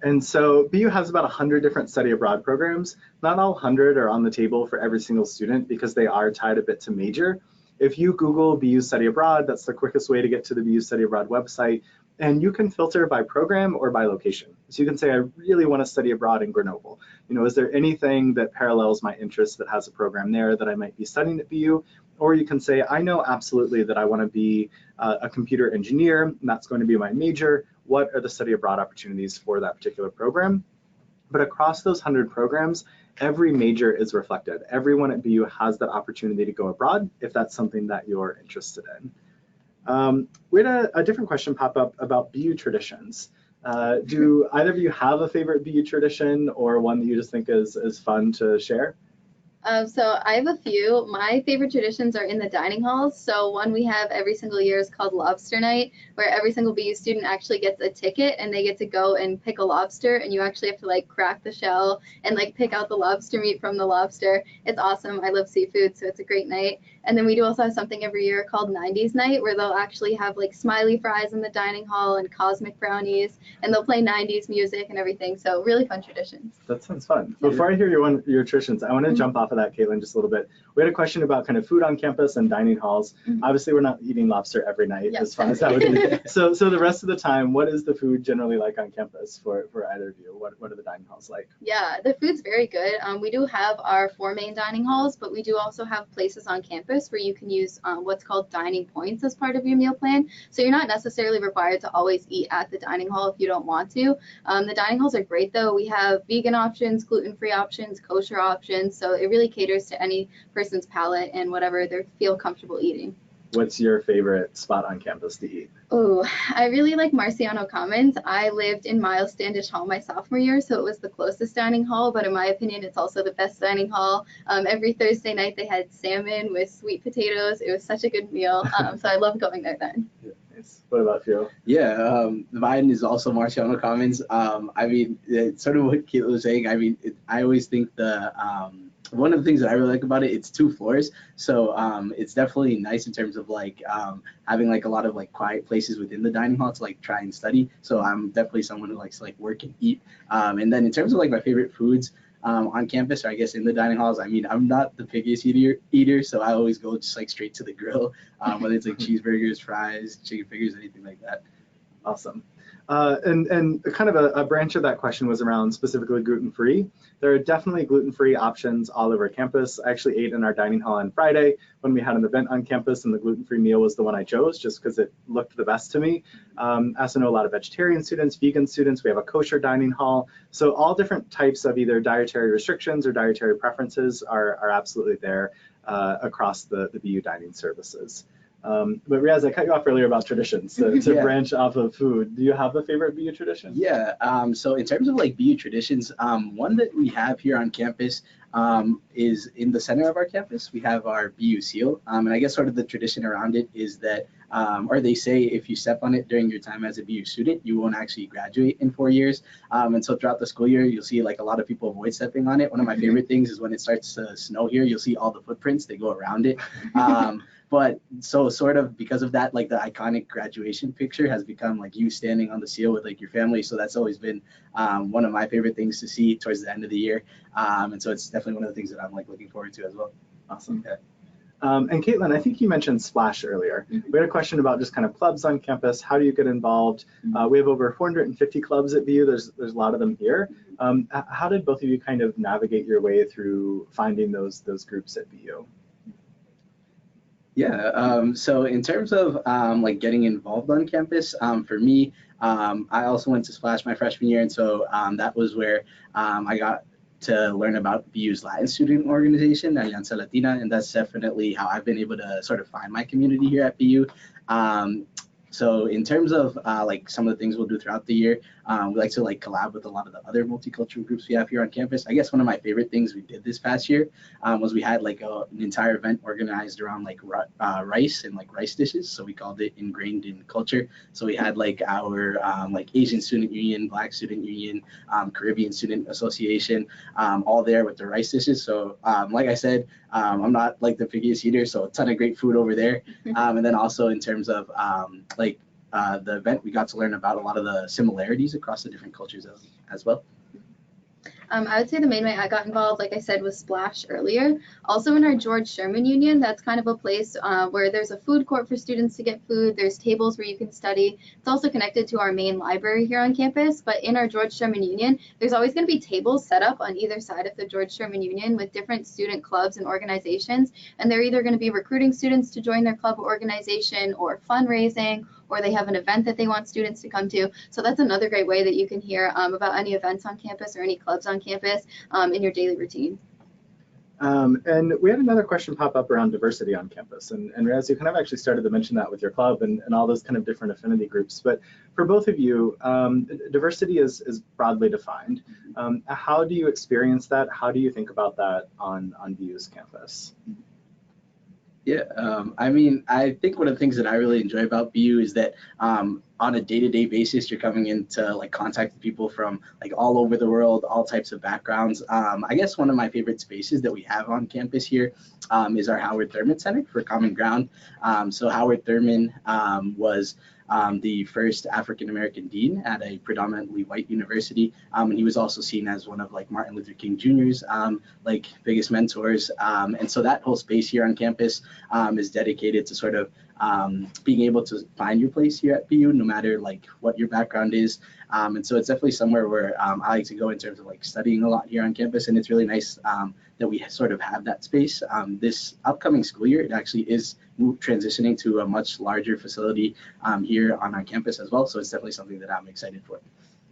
And so BU has about 100 different study abroad programs. Not all 100 are on the table for every single student because they are tied a bit to major. If you Google BU Study Abroad, that's the quickest way to get to the BU Study Abroad website. And you can filter by program or by location. So you can say, I really want to study abroad in Grenoble. You know, is there anything that parallels my interest that has a program there that I might be studying at BU? Or you can say, I know absolutely that I want to be a computer engineer, and that's going to be my major. What are the study abroad opportunities for that particular program? But across those 100 programs, every major is reflected. Everyone at BU has that opportunity to go abroad if that's something that you're interested in. We had a different question pop up about BU traditions. Do either of you have a favorite BU tradition or one that you just think is fun to share?
So I have a few. My favorite traditions are in the dining halls. So one we have every single year is called Lobster Night, where every single BU student actually gets a ticket and they get to go and pick a lobster, and you actually have to like crack the shell and like pick out the lobster meat from the lobster. It's awesome. I love seafood, so it's a great night. And then we do also have something every year called 90s Night, where they'll actually have like smiley fries in the dining hall and cosmic brownies, and they'll play 90s music and everything. So really fun traditions.
That sounds fun. Before I hear your traditions, I want to jump off of that, Caitlin, just a little bit. We had a question about kind of food on campus and dining halls. Obviously, we're not eating lobster every night, as fun as that would be. So the rest of the time, what is the food generally like on campus for either of you? What are the dining halls like?
Yeah, the food's very good. We do have our 4 main dining halls, but we do also have places on campus where you can use what's called dining points as part of your meal plan. So you're not necessarily required to always eat at the dining hall if you don't want to. The dining halls are great though. We have vegan options, gluten-free options, kosher options. So it really caters to any person's palate and whatever they feel comfortable eating.
What's your favorite spot on campus to eat?
Oh, I really like Marciano Commons. I lived in Miles Standish Hall my sophomore year, so it was the closest dining hall, but in my opinion, it's also the best dining hall. Every Thursday night they had salmon with sweet potatoes. It was such a good meal, so I love going there then.
Nice. What about you?
Yeah, mine is also Marciano Commons. I mean, it's sort of what Keith was saying. I mean, I always think one of the things that I really like about it, it's 2 floors, so it's definitely nice in terms of like having like a lot of like quiet places within the dining hall to like try and study. So I'm definitely someone who likes to like work and eat. And then in terms of like my favorite foods on campus, or I guess in the dining halls, I mean, I'm not the pickiest eater, so I always go just like straight to the grill, whether it's like cheeseburgers, fries, chicken fingers, anything like that.
Awesome. And kind of a branch of that question was around specifically gluten-free. There are definitely gluten-free options all over campus. I actually ate in our dining hall on Friday when we had an event on campus, and the gluten-free meal was the one I chose just because it looked the best to me. I also know a lot of vegetarian students, vegan students. We have a kosher dining hall. So all different types of either dietary restrictions or dietary preferences are absolutely there across the BU dining services. But Riaz, I cut you off earlier about traditions to
Yeah.
branch off of food. Do you have a favorite BU tradition?
Yeah, so in terms of like BU traditions, one that we have here on campus is in the center of our campus. We have our BU seal, and I guess sort of the tradition around it is that, or they say if you step on it during your time as a BU student, you won't actually graduate in 4 years. And so throughout the school year, you'll see like a lot of people avoid stepping on it. One of my favorite things is when it starts to snow here, you'll see all the footprints, they go around it. But so sort of because of that, like the iconic graduation picture has become like you standing on the seal with like your family. So that's always been one of my favorite things to see towards the end of the year. And so it's definitely one of the things that I'm like looking forward to as well.
Awesome. Yeah. And Caitlin, I think you mentioned Splash earlier. We had a question about just kind of clubs on campus. How do you get involved? We have over 450 clubs at BU. There's a lot of them here. How did both of you kind of navigate your way through finding those groups at BU?
Yeah, so in terms of like getting involved on campus, for me, I also went to Splash my freshman year, and so that was where I got to learn about BU's Latin student organization, Alianza Latina, and that's definitely how I've been able to sort of find my community here at BU. So in terms of like some of the things we'll do throughout the year, we like to like collab with a lot of the other multicultural groups we have here on campus. I guess one of my favorite things we did this past year was we had like an entire event organized around like rice and like rice dishes. So we called it Ingrained in Culture. So we had like our like Asian Student Union, Black Student Union, Caribbean Student Association, all there with the rice dishes. So like I said, I'm not like the pickiest eater, so a ton of great food over there. And then also in terms of the event, we got to learn about a lot of the similarities across the different cultures as well.
I would say the main way I got involved, like I said, was Splash earlier. Also in our George Sherman Union, that's kind of a place where there's a food court for students to get food. There's tables where you can study. It's also connected to our main library here on campus. But in our George Sherman Union, there's always going to be tables set up on either side of the George Sherman Union with different student clubs and organizations. And they're either going to be recruiting students to join their club or organization, or fundraising, or they have an event that they want students to come to. So that's another great way that you can hear about any events on campus or any clubs on campus in your daily routine.
And we had another question pop up around diversity on campus. And Raz, you kind of actually started to mention that with your club and all those kind of different affinity groups. But for both of you, diversity is broadly defined. How do you experience that? How do you think about that on BU's campus?
Yeah, I mean, I think one of the things that I really enjoy about BU is that on a day-to-day basis, you're coming into like contact with people from like all over the world, all types of backgrounds. I guess one of my favorite spaces that we have on campus here is our Howard Thurman Center for Common Ground. So Howard Thurman was the first African-American dean at a predominantly white university. And he was also seen as one of like Martin Luther King Jr.'s like biggest mentors. And so that whole space here on campus is dedicated to sort of being able to find your place here at BU, no matter like what your background is. And so it's definitely somewhere where I like to go in terms of like studying a lot here on campus. And it's really nice that we sort of have that space. This upcoming school year, it actually is transitioning to a much larger facility here on our campus as well. So it's definitely something that I'm excited for.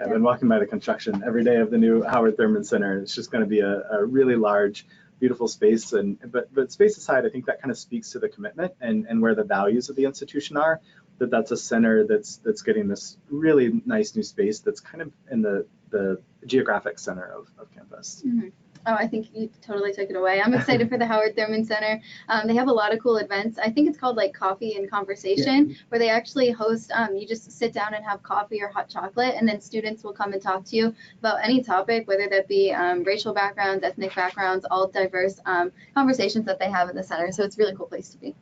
I've been walking by the construction every day of the new Howard Thurman Center. It's just going to be a really large beautiful space. But space aside, I think that kind of speaks to the commitment and where the values of the institution are. That's a center that's getting this really nice new space that's kind of in the geographic center of campus.
Mm-hmm. Oh, I think you totally took it away. I'm excited for the Howard Thurman Center. They have a lot of cool events. I think it's called like Coffee and Conversation, where they actually host, you just sit down and have coffee or hot chocolate, and then students will come and talk to you about any topic, whether that be racial backgrounds, ethnic backgrounds, all diverse conversations that they have in the center. So it's a really cool place to be.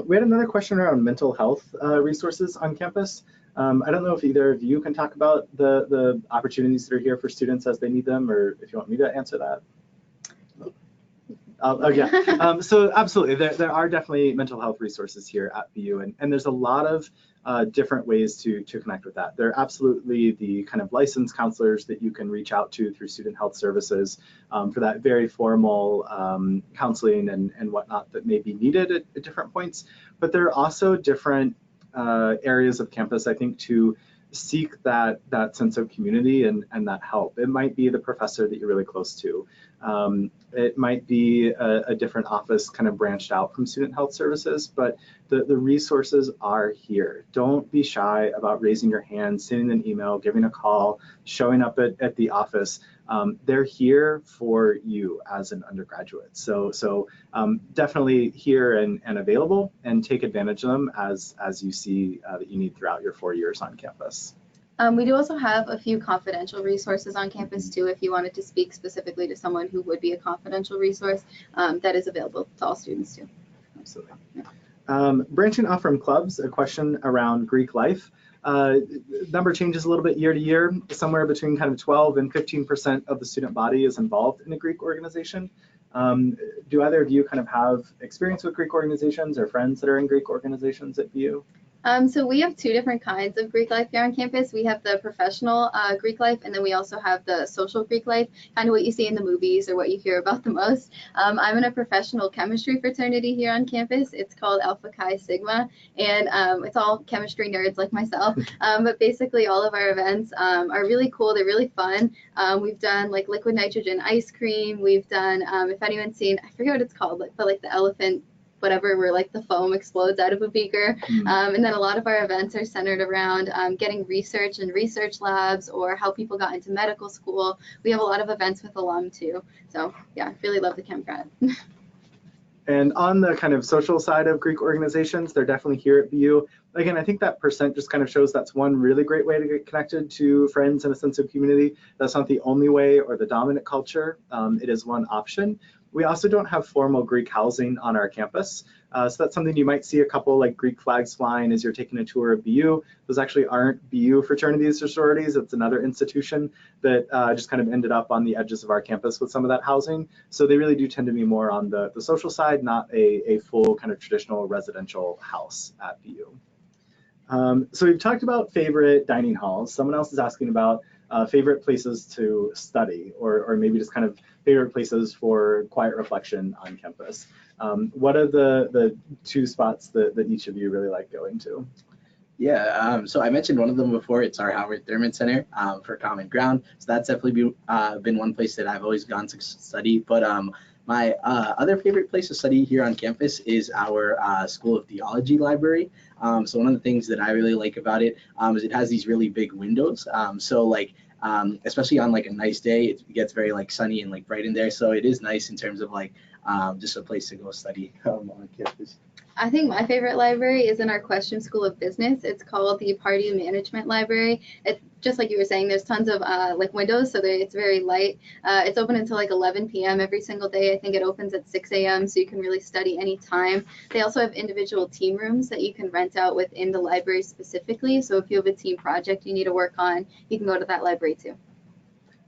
We had another question around mental health resources on campus. I don't know if either of you can talk about the opportunities that are here for students as they need them, or if you want me to answer that. Oh yeah, so absolutely, there are definitely mental health resources here at BU, and there's a lot of different ways to connect with that. There are absolutely the kind of licensed counselors that you can reach out to through student health services for that very formal counseling and whatnot that may be needed at different points. But there are also different areas of campus, I think, to seek that sense of community and that help. It might be the professor that you're really close to. It might be a different office kind of branched out from student health services, but the resources are here. Don't be shy about raising your hand, sending an email, giving a call, showing up at the office. They're here for you as an undergraduate. So definitely here and available, and take advantage of them as you see that you need throughout your 4 years on campus.
We do also have a few confidential resources on campus too, if you wanted to speak specifically to someone who would be a confidential resource, that is available to all students too.
Absolutely. Branching off from clubs, a question around Greek life. Number changes a little bit year to year. Somewhere between kind of 12 and 15% of the student body is involved in a Greek organization. Do either of you kind of have experience with Greek organizations or friends that are in Greek organizations at BU?
So we have two different kinds of Greek life here on campus. We have the professional Greek life, and then we also have the social Greek life, kind of what you see in the movies or what you hear about the most. I'm in a professional chemistry fraternity here on campus. It's called Alpha Chi Sigma, and it's all chemistry nerds like myself. But basically all of our events are really cool. They're really fun. We've done like liquid nitrogen ice cream. We've done, if anyone's seen, I forget what it's called, but like the elephant whatever, where like the foam explodes out of a beaker. And then a lot of our events are centered around getting research and research labs, or how people got into medical school. We have a lot of events with alum too. So yeah, really love the Chem Grad.
And on the kind of social side of Greek organizations, they're definitely here at BU. Again, I think that percent just kind of shows that's one really great way to get connected to friends and a sense of community. That's not the only way or the dominant culture. It is one option. We also don't have formal Greek housing on our campus. So that's something you might see a couple like Greek flags flying as you're taking a tour of BU. Those actually aren't BU fraternities or sororities. It's another institution that just kind of ended up on the edges of our campus with some of that housing. So they really do tend to be more on the social side, not a full kind of traditional residential house at BU. So we've talked about favorite dining halls. Someone else is asking about favorite places to study, or maybe just kind of favorite places for quiet reflection on campus. What are the two spots that each of you really like going to?
Yeah, so I mentioned one of them before. It's our Howard Thurman Center for Common Ground. So that's definitely been one place that I've always gone to study. But my other favorite place to study here on campus is our School of Theology library. So one of the things that I really like about it is it has these really big windows. So like, especially on like a nice day, it gets very like sunny and like bright in there. So it is nice in terms of like just a place to go study on campus.
I think my favorite library is in our Question School of Business. It's called the Party Management Library. It's just like you were saying, there's tons of like windows, so it's very light. It's open until like 11 p.m. every single day. I think it opens at 6 a.m. so you can really study anytime. They also have individual team rooms that you can rent out within the library specifically. So if you have a team project you need to work on, you can go to that library too.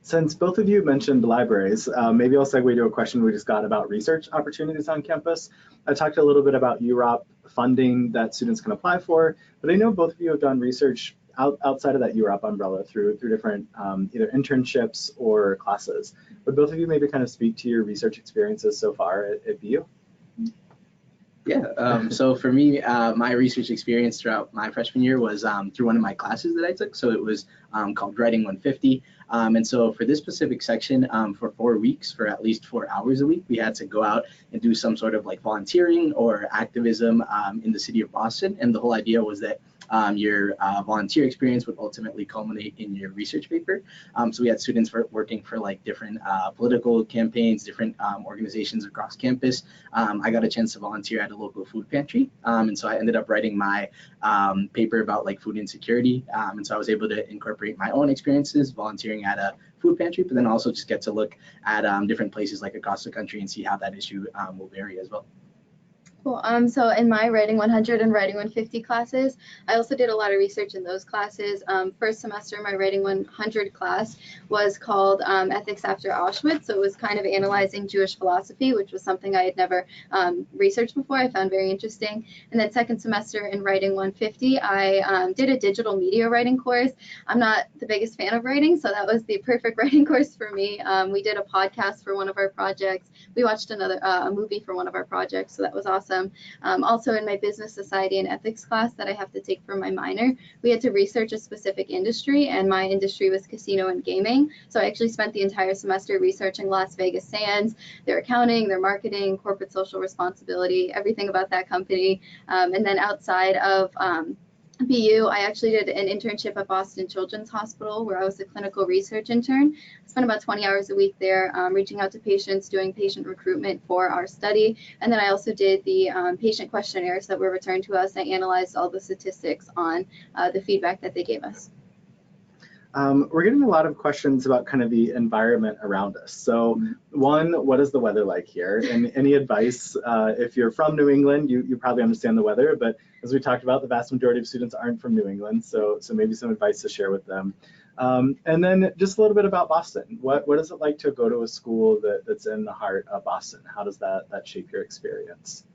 Since both of you mentioned libraries, maybe I'll segue to a question we just got about research opportunities on campus. I talked a little bit about UROP funding that students can apply for, but I know both of you have done research outside of that UROP umbrella through different either internships or classes. Would both of you maybe kind of speak to your research experiences so far at BU?
So for me, my research experience throughout my freshman year was through one of my classes that I took. So it was called Writing 150. And so for this specific section, for 4 weeks, for at least 4 hours a week, we had to go out and do some sort of like volunteering or activism in the city of Boston. And the whole idea was that your volunteer experience would ultimately culminate in your research paper. So we had students working for like different political campaigns, different organizations across campus. I got a chance to volunteer at a local food pantry. And so I ended up writing my paper about like food insecurity. And so I was able to incorporate my own experiences volunteering at a food pantry, but then also just get to look at different places like across the country and see how that issue will vary as well.
Cool. So in my Writing 100 and Writing 150 classes, I also did a lot of research in those classes. First semester, my Writing 100 class was called Ethics After Auschwitz. So it was kind of analyzing Jewish philosophy, which was something I had never researched before. I found very interesting. And then second semester in Writing 150, I did a digital media writing course. I'm not the biggest fan of writing, so that was the perfect writing course for me. We did a podcast for one of our projects. We watched a movie for one of our projects, so that was awesome. Also in my business society and ethics class that I have to take for my minor, we had to research a specific industry, and my industry was casino and gaming. So I actually spent the entire semester researching Las Vegas Sands, their accounting, their marketing, corporate social responsibility, everything about that company. And then outside of BU, I actually did an internship at Boston Children's Hospital where I was a clinical research intern. I spent about 20 hours a week there reaching out to patients, doing patient recruitment for our study. And then I also did the patient questionnaires that were returned to us. I analyzed all the statistics on the feedback that they gave us.
We're getting a lot of questions about kind of the environment around us. So one, what is the weather like here? And any advice, if you're from New England, you probably understand the weather, but as we talked about, the vast majority of students aren't from New England, so maybe some advice to share with them. And then just a little bit about Boston. What is it like to go to a school that's in the heart of Boston? How does that shape your experience?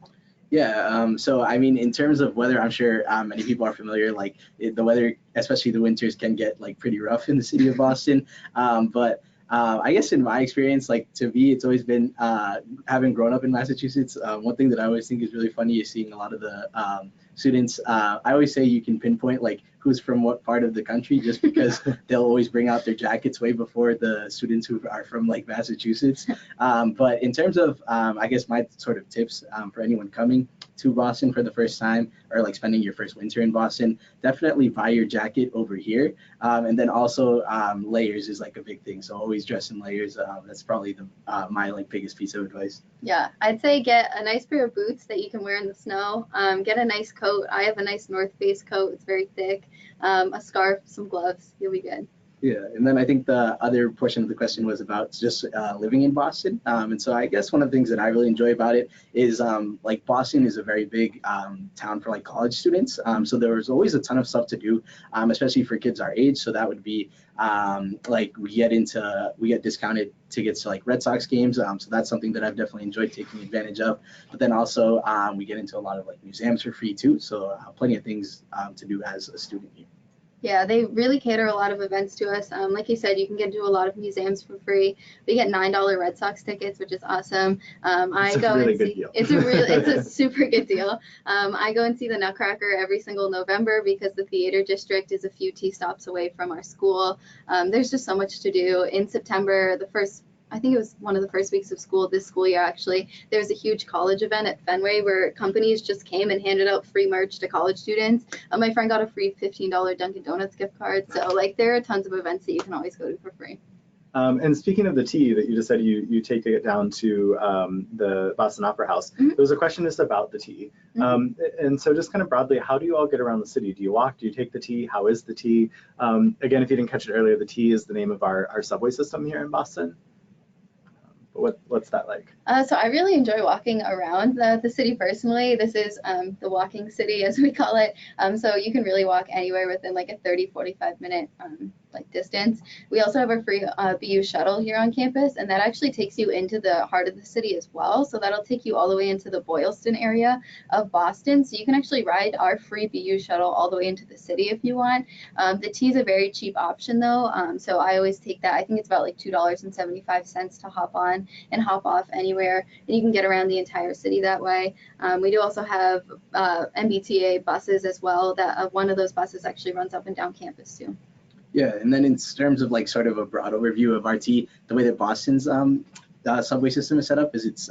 Yeah, so I mean, in terms of weather, I'm sure many people are familiar, like the weather, especially the winters, can get like pretty rough in the city of Boston. But I guess in my experience, like to me, it's always been, having grown up in Massachusetts, one thing that I always think is really funny is seeing a lot of the students. I always say you can pinpoint like who's from what part of the country just because they'll always bring out their jackets way before the students who are from like Massachusetts. But in terms of, I guess my sort of tips for anyone coming to Boston for the first time or like spending your first winter in Boston, definitely buy your jacket over here. And then also layers is like a big thing. So always dress in layers. That's probably my like biggest piece of advice.
Yeah, I'd say get a nice pair of boots that you can wear in the snow. Get a nice coat. I have a nice North Face coat. It's very thick. A scarf, some gloves. You'll be good.
Yeah, and then I think the other portion of the question was about just living in Boston. And so I guess one of the things that I really enjoy about it is like Boston is a very big town for like college students. So there was always a ton of stuff to do, especially for kids our age. So that would be like we get discounted tickets to like Red Sox games. So that's something that I've definitely enjoyed taking advantage of. But then also we get into a lot of like museums for free too. So plenty of things to do as a student here.
Yeah, they really cater a lot of events to us. Like you said, you can get to a lot of museums for free. We get $9 Red Sox tickets, which is awesome.
It's a really good deal.
It's a super good deal. I go and see the Nutcracker every single November because the theater district is a few T stops away from our school. There's just so much to do. In September, I think it was one of the first weeks of school this school year, actually, there was a huge college event at Fenway where companies just came and handed out free merch to college students. My friend got a free $15 Dunkin' Donuts gift card. So like there are tons of events that you can always go to for free.
And speaking of the tea that you just said you take it down to the Boston Opera House, there was a question just about the tea. And so just kind of broadly, how do you all get around the city? Do you walk? Do you take the T? How is the T? Again, if you didn't catch it earlier, the T is the name of our subway system here in Boston. What's that like? So
I really enjoy walking around the city personally. This is the walking city, as we call it. So you can really walk anywhere within like a 30-45 minute like distance. We also have a free BU shuttle here on campus, and that actually takes you into the heart of the city as well. So that'll take you all the way into the Boylston area of Boston. So you can actually ride our free BU shuttle all the way into the city if you want. The T is a very cheap option though, so I always take that. I think it's about like $2.75 to hop on and hop off anywhere, and you can get around the entire city that way. We do also have MBTA buses as well. That one of those buses actually runs up and down campus too.
Yeah, and then in terms of like sort of a broad overview of RT, the way that Boston's subway system is set up is it's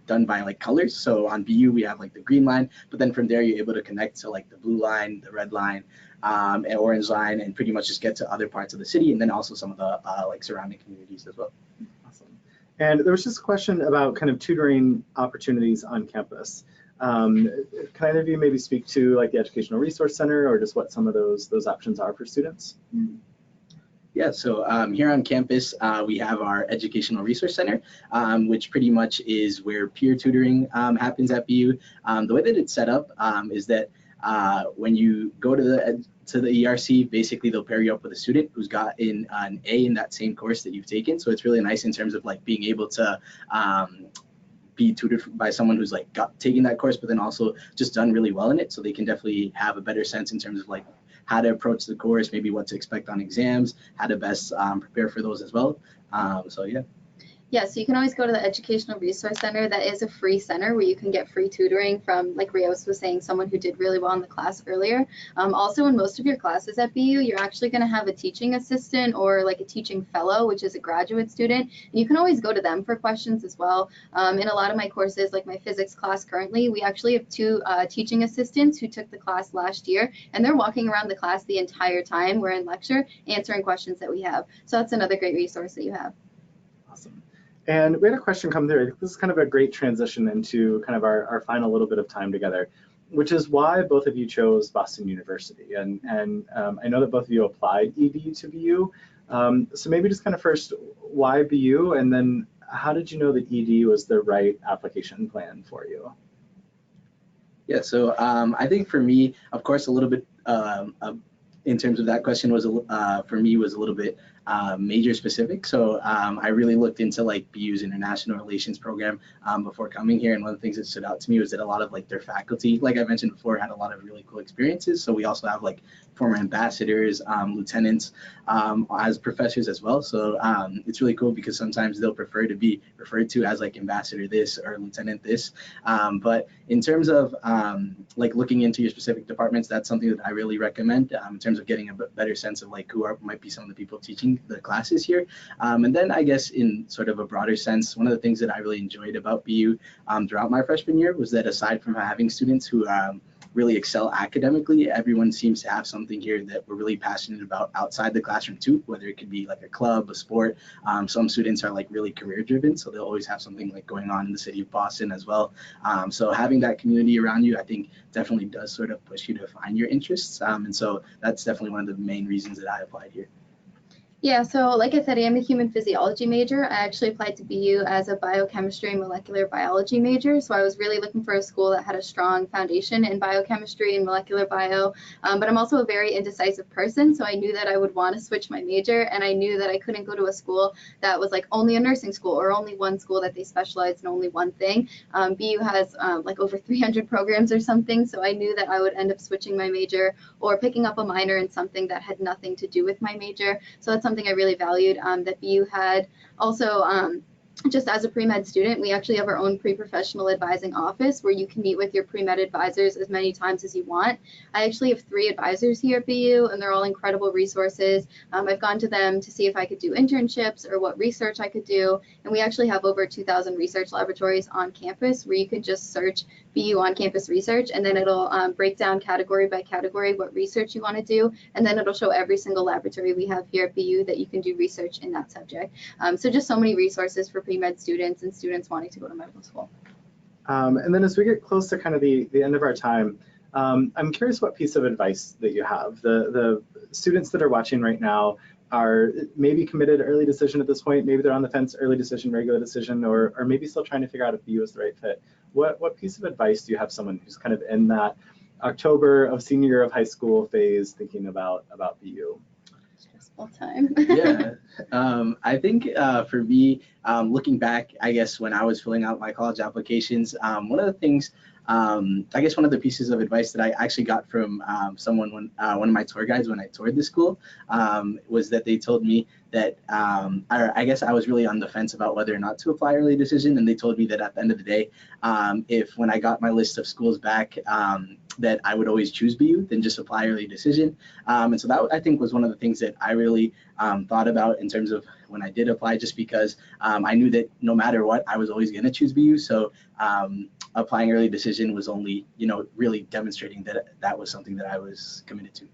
done by like colors. So on BU we have like the green line, but then from there you're able to connect to like the blue line, the red line, and orange line, and pretty much just get to other parts of the city, and then also some of the like surrounding communities as well.
Awesome. And there was just a question about kind of tutoring opportunities on campus. Can either of you maybe speak to like the Educational Resource Center or just what some of those options are for students?
Yeah, so here on campus, we have our Educational Resource Center, which pretty much is where peer tutoring happens at BU. The way that it's set up is that when you go to the ERC, basically they'll pair you up with a student who's got an A in that same course that you've taken. So it's really nice in terms of like being able to be tutored by someone who's like taking that course, but then also just done really well in it. So they can definitely have a better sense in terms of like how to approach the course, maybe what to expect on exams, how to best prepare for those as well. So yeah.
Yeah, so you can always go to the Educational Resource Center. That is a free center where you can get free tutoring from, like Rios was saying, someone who did really well in the class earlier. Also, in most of your classes at BU, you're actually going to have a teaching assistant or like a teaching fellow, which is a graduate student. And you can always go to them for questions as well. In a lot of my courses, like my physics class currently, we actually have two teaching assistants who took the class last year, and they're walking around the class the entire time we're in lecture, answering questions that we have. So that's another great resource that you have.
Awesome. And we had a question come through. I think this is kind of a great transition into kind of our final little bit of time together, which is why both of you chose Boston University. And I know that both of you applied ED to BU. So maybe just kind of first, why BU? And then how did you know that ED was the right application plan for you?
Yeah, so I think for me, of course, a little bit in terms of that question was for me was a little bit major specific. So I really looked into like BU's international relations program before coming here, and one of the things that stood out to me was that a lot of like their faculty, like I mentioned before, had a lot of really cool experiences. So we also have like former ambassadors, lieutenants as professors as well. So it's really cool because sometimes they'll prefer to be referred to as like ambassador this or lieutenant this. But in terms of like looking into your specific departments, that's something that I really recommend in terms of getting a better sense of like who might be some of the people teaching the classes here. And then I guess in sort of a broader sense, one of the things that I really enjoyed about BU throughout my freshman year was that aside from having students who really excel academically, everyone seems to have something here that we're really passionate about outside the classroom too, whether it could be like a club, a sport. Some students are like really career driven, so they'll always have something like going on in the city of Boston as well. So having that community around you, I think definitely does sort of push you to find your interests. And so that's definitely one of the main reasons that I applied here.
Yeah, so like I said, I am a human physiology major. I actually applied to BU as a biochemistry and molecular biology major. So I was really looking for a school that had a strong foundation in biochemistry and molecular bio. But I'm also a very indecisive person. So I knew that I would want to switch my major, and I knew that I couldn't go to a school that was like only a nursing school or only one school that they specialized in only one thing. BU has like over 300 programs or something. So I knew that I would end up switching my major or picking up a minor in something that had nothing to do with my major. So that's something I really valued that BU had. Also, just as a pre-med student, we actually have our own pre-professional advising office where you can meet with your pre-med advisors as many times as you want. I actually have 3 advisors here at BU, and they're all incredible resources. I've gone to them to see if I could do internships or what research I could do, and we actually have over 2,000 research laboratories on campus where you can just search BU on campus research, and then it'll break down category by category what research you want to do, and then it'll show every single laboratory we have here at BU that you can do research in that subject. So just so many resources for pre-med students and students wanting to go to medical school.
And then as we get close to kind of the end of our time, I'm curious what piece of advice that you have. The students that are watching right now are maybe committed early decision at this point, maybe they're on the fence, early decision, regular decision, or maybe still trying to figure out if BU is the right fit. What piece of advice do you have someone who's kind of in that October of senior year of high school phase thinking about BU?
Stressful time.
Yeah, I think for me, looking back, I guess when I was filling out my college applications, one of the things, I guess one of the pieces of advice that I actually got from someone when one of my tour guides when I toured the school was that they told me that I guess I was really on the fence about whether or not to apply early decision, and they told me that at the end of the day, if when I got my list of schools back, that I would always choose BU than just apply early decision. And so that I think was one of the things that I really thought about in terms of when I did apply, just because I knew that no matter what, I was always going to choose BU. So applying early decision was only, really demonstrating that that was something that I was committed to.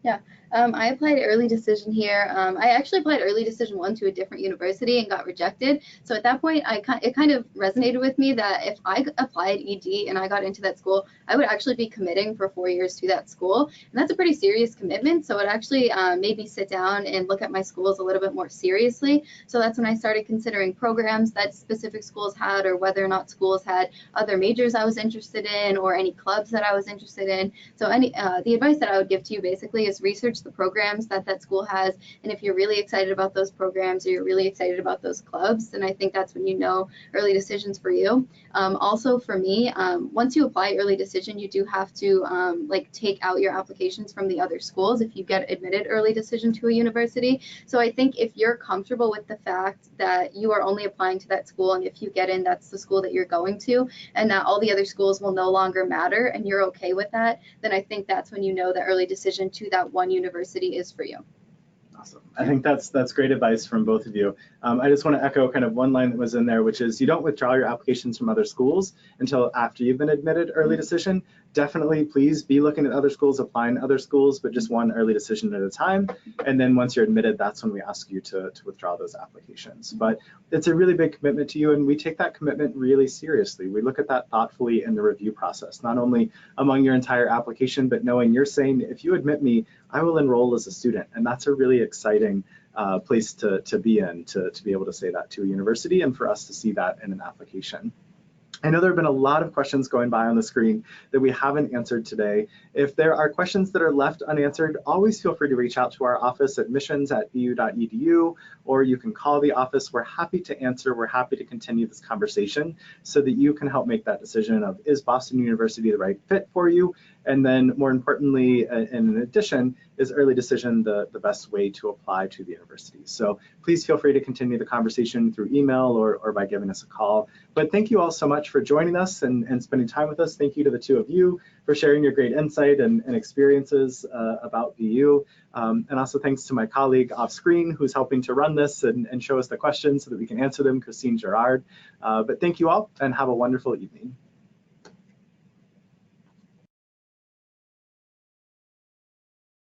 Yeah, I applied early decision here. I actually applied early decision 1 to a different university and got rejected. So at that point, it kind of resonated with me that if I applied ED and I got into that school, I would actually be committing for 4 years to that school. And that's a pretty serious commitment. So it actually made me sit down and look at my schools a little bit more seriously. So that's when I started considering programs that specific schools had, or whether or not schools had other majors I was interested in, or any clubs that I was interested in. So the advice that I would give to you basically is research the programs that school has, and if you're really excited about those programs or you're really excited about those clubs, then I think that's when you know early decisions for you. Also for me, once you apply early decision, you do have to take out your applications from the other schools if you get admitted early decision to a university. So I think if you're comfortable with the fact that you are only applying to that school, and if you get in, that's the school that you're going to, and that all the other schools will no longer matter, and you're okay with that, then I think that's when you know the early decision to that one university is for you.
Awesome. I think that's great advice from both of you. I just want to echo kind of one line that was in there, which is you don't withdraw your applications from other schools until after you've been admitted early decision. Definitely, please be looking at other schools, applying to other schools, but just one early decision at a time. And then once you're admitted, that's when we ask you to withdraw those applications. But it's a really big commitment to you, and we take that commitment really seriously. We look at that thoughtfully in the review process, not only among your entire application, but knowing you're saying, if you admit me, I will enroll as a student. And that's a really exciting place to be in, to be able to say that to a university and for us to see that in an application. I know there have been a lot of questions going by on the screen that we haven't answered today. If there are questions that are left unanswered, always feel free to reach out to our office, admissions@bu.edu, or you can call the office. We're happy to answer. We're happy to continue this conversation so that you can help make that decision of, is Boston University the right fit for you? And then more importantly, in addition, is early decision the best way to apply to the university? So please feel free to continue the conversation through email or by giving us a call. But thank you all so much for joining us and spending time with us. Thank you to the two of you for sharing your great insight and experiences about BU. And also thanks to my colleague off screen who's helping to run this and show us the questions so that we can answer them, Christine Gerard. But thank you all and have a wonderful evening.